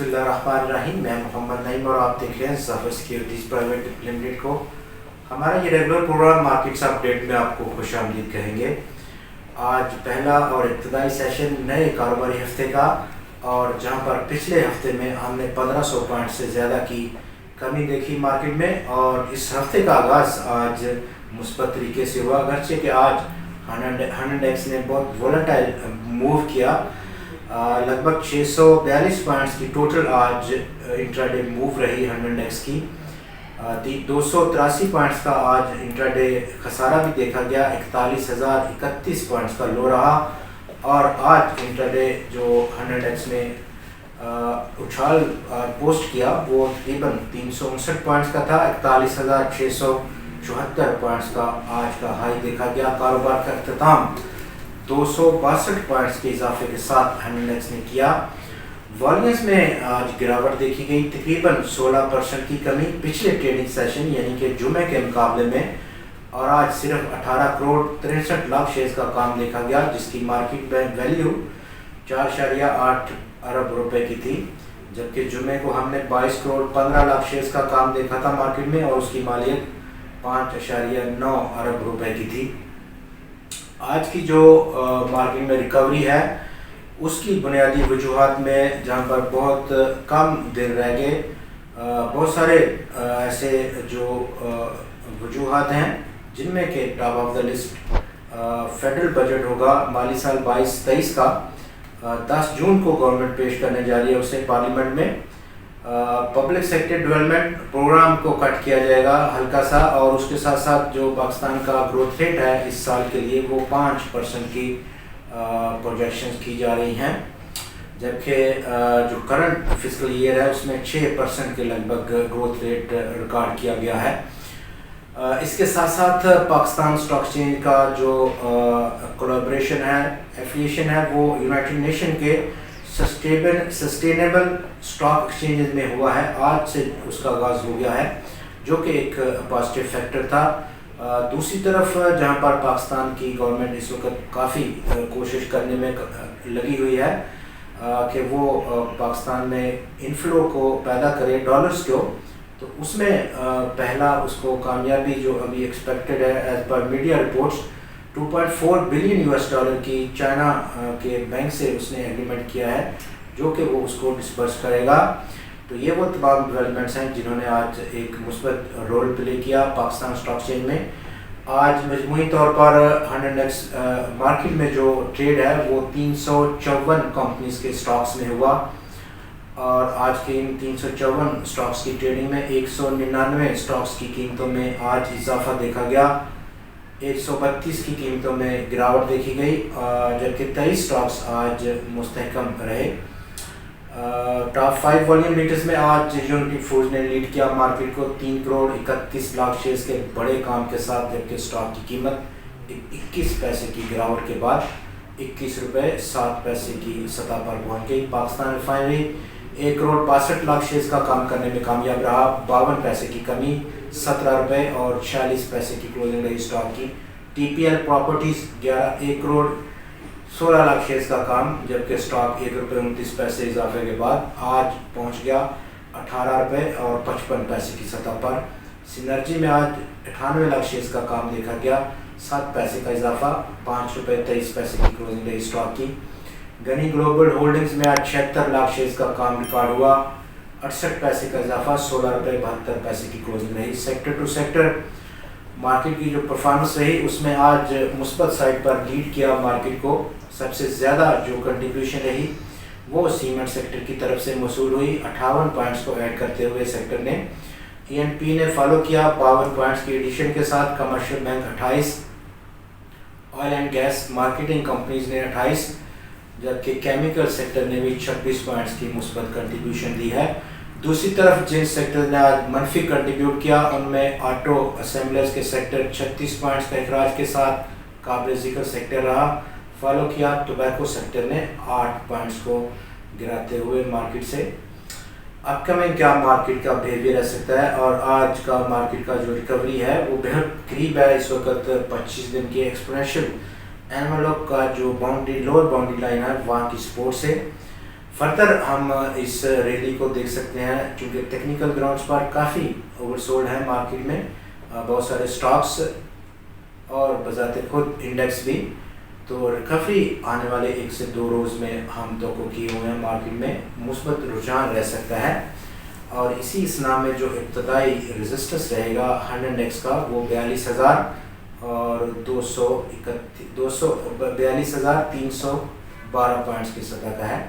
बिस्मिल्लाहिर्रहमानिर्रहीम। मैं मोहम्मद नईम और आप देख रहे हैं ज़फ़र सिक्योरिटीज़ प्राइवेट लिमिटेड को। हमारा ये रेगुलर प्रोग्राम मार्केट्स अपडेट में आपको खुशामदीद कहेंगे। आज पहला और इब्तदाई सेशन नए कारोबारी हफ्ते का, और जहां पर पिछले हफ्ते में हमने 1500 पॉइंट से ज़्यादा की कमी देखी मार्केट में, और इस हफ्ते का आगाज़ आज मुस्बत तरीके से हुआ, अगरचे कि आज इंडेक्स ने बहुत वोलेटाइल मूव किया। लगभग 642 पॉइंट्स की टोटल आज इंट्राडे मूव रही इंडेक्स की। 283 पॉइंट्स का आज इंट्राडे खसारा भी देखा गया। 41,031 पॉइंट्स का लो रहा, और आज इंट्राडे जो इंडेक्स ने उछाल पोस्ट किया वो तकरीबन 359 पॉइंट्स का था। 41,674 पॉइंट्स का आज का हाई देखा गया। कारोबार का अख्ताम 262 पॉइंट्स के इजाफे के साथ इंडेक्स ने किया। वॉल्यूम्स में आज गिरावट देखी गई, तकरीबन 16% की कमी पिछले ट्रेडिंग सेशन यानी कि जुमे के मुकाबले में, और आज सिर्फ 18 करोड़ 63 लाख शेयर्स का काम देखा गया, जिसकी मार्केट वैल्यू 4.8 अरब रुपए की थी, जबकि जुमे को हमने 22 करोड़ 15 लाख शेयर्स का काम देखा था मार्केट में, और उसकी मालियत 5.9 अरब रुपए की थी। आज की जो मार्केट में रिकवरी है उसकी बुनियादी वजूहात में, जहाँ पर बहुत कम दिन रह गए, बहुत सारे ऐसे जो वजूहात हैं, जिनमें कि top of the list federal budget होगा माली साल 22-23 का। 10 जून को गवर्नमेंट पेश करने जा रही है उसे पार्लियामेंट में। पब्लिक सेक्टर डेवलपमेंट प्रोग्राम को कट किया जाएगा हल्का सा, और उसके साथ साथ जो पाकिस्तान का ग्रोथ रेट है इस साल के लिए वो 5% की प्रोजेक्शंस की जा रही हैं, जबकि जो करंट फिस्कल ईयर है उसमें 6% के लगभग ग्रोथ रेट रिकॉर्ड किया गया है। इसके साथ साथ पाकिस्तान स्टॉक एक्सचेंज का जो कोलैबोरेशन है, एफिलिएशन है, वो यूनाइटेड नेशन के सस्टेनेबल स्टॉक एक्सचेंज में हुआ है। आज से उसका आगाज़ हो गया है, जो कि एक पॉजिटिव फैक्टर था। दूसरी तरफ जहां पर पाकिस्तान की गवर्नमेंट इस वक्त काफ़ी कोशिश करने में लगी हुई है कि वो पाकिस्तान में इनफ्लो को पैदा करे डॉलर्स को, तो उसमें पहला उसको कामयाबी जो अभी एक्सपेक्टेड है एज पर media reports 2.4 billion US dollar की चाइना के बैंक से उसने एग्रीमेंट किया है, जो कि वो उसको डिस्पर्स करेगा। तो ये वो तमाम डेवलपमेंट्स हैं जिन्होंने आज एक मुस्बत रोल प्ले किया पाकिस्तान स्टॉक एक्सचेंज में। आज मजमूई तौर पर इंडेक्स मार्केट में जो ट्रेड है वो 354 कंपनीज के स्टॉक्स में हुआ, और आज के इन 354 स्टॉक्स की ट्रेडिंग में 199 स्टॉक्स की कीमतों में आज इजाफा देखा गया। 132 की कीमतों में गिरावट देखी गई, जबकि 23 स्टॉक्स आज मुस्तहकम रहे। टॉप 5 वॉल्यूम लीडर्स में आज यूनिटी फूड्स ने लीड किया मार्केट को 3 करोड़ 31 लाख शेयर्स के बड़े काम के साथ, जबकि स्टॉक की कीमत 21 पैसे की गिरावट के बाद 21 रुपये 7 पैसे की सतह पर पहुंच गई। पाकिस्तान रिफाइनरी 1 करोड़ 65 लाख शेयर्स का काम करने में कामयाब रहा। 52 पैसे की कमी, 17 रुपये और 46 पैसे की क्लोजिंग रही स्टॉक की। TPL properties 1 crore 16 lakh shares का काम, जबकि स्टॉक 1 रुपये 29 पैसे इजाफे के बाद आज पहुंच गया 18 रुपये और 55 पैसे की सतह पर। सिनर्जी में आज 98 लाख शेयर्स का काम देखा गया, 7 पैसे का इजाफा, 5 रुपये 23 पैसे की क्लोजिंग रही स्टॉक की। गनी ग्लोबल होल्डिंग्स में आज 76 लाख शेयर्स का काम रिकॉर्ड हुआ, 68 पैसे का इजाफा, 16 रुपये 72 पैसे की क्लोजिंग रही। सेक्टर टू सेक्टर मार्केट की जो परफॉर्मेंस रही उसमें आज मुस्बत साइड पर लीड किया मार्केट को। सबसे ज़्यादा जो कंट्रीब्यूशन रही वो सीमेंट सेक्टर की तरफ से मसूल हुई, 58 पॉइंट्स को ऐड करते हुए सेक्टर ने। ईएनपी ने फॉलो किया 52 पॉइंट्स की एडिशन के साथ, commercial bank 28, oil and gas marketing companies ने 28, जबकि केमिकल सेक्टर ने भी 26 पॉइंट्स की मुस्बत कंट्रीब्यूशन दी है। दूसरी तरफ जिन सेक्टर ने आज मनफी कंट्रीब्यूट किया उनमें ऑटो असेंबलर्स के सेक्टर 36 पॉइंट्स का अखराज के साथ काबिल जिक्र सेक्टर रहा। फॉलो किया टोबैको सेक्टर ने 8 पॉइंट्स को गिराते हुए मार्केट से। अपकमिंग क्या मार्केट का बिहेवियर रह सकता है, और आज का मार्केट का जो रिकवरी है वो बेहद करीब है इस वक्त 25 दिन के एक्सपोनेंशियल एनवेलप का जो बाउंड्री लोअर बाउंड्री लाइन है वहाँ की सपोर्ट से। فردر ہم اس ریلی کو دیکھ سکتے ہیں چونکہ ٹیکنیکل گراؤنڈز پر کافی اوور سولڈ ہے مارکیٹ میں، بہت سارے اسٹاکس اور بذات خود انڈیکس بھی، تو ریکوری آنے والے 1 سے 2 روز میں ہم توقع کیے ہوئے ہیں مارکیٹ میں مثبت رجحان رہ سکتا ہے، اور اسی اسنا میں جو ابتدائی ریزسٹنس رہے گا 100 انڈیکس کا وہ 42,000 اور 42,312 پوائنٹس کی سطح کا ہے۔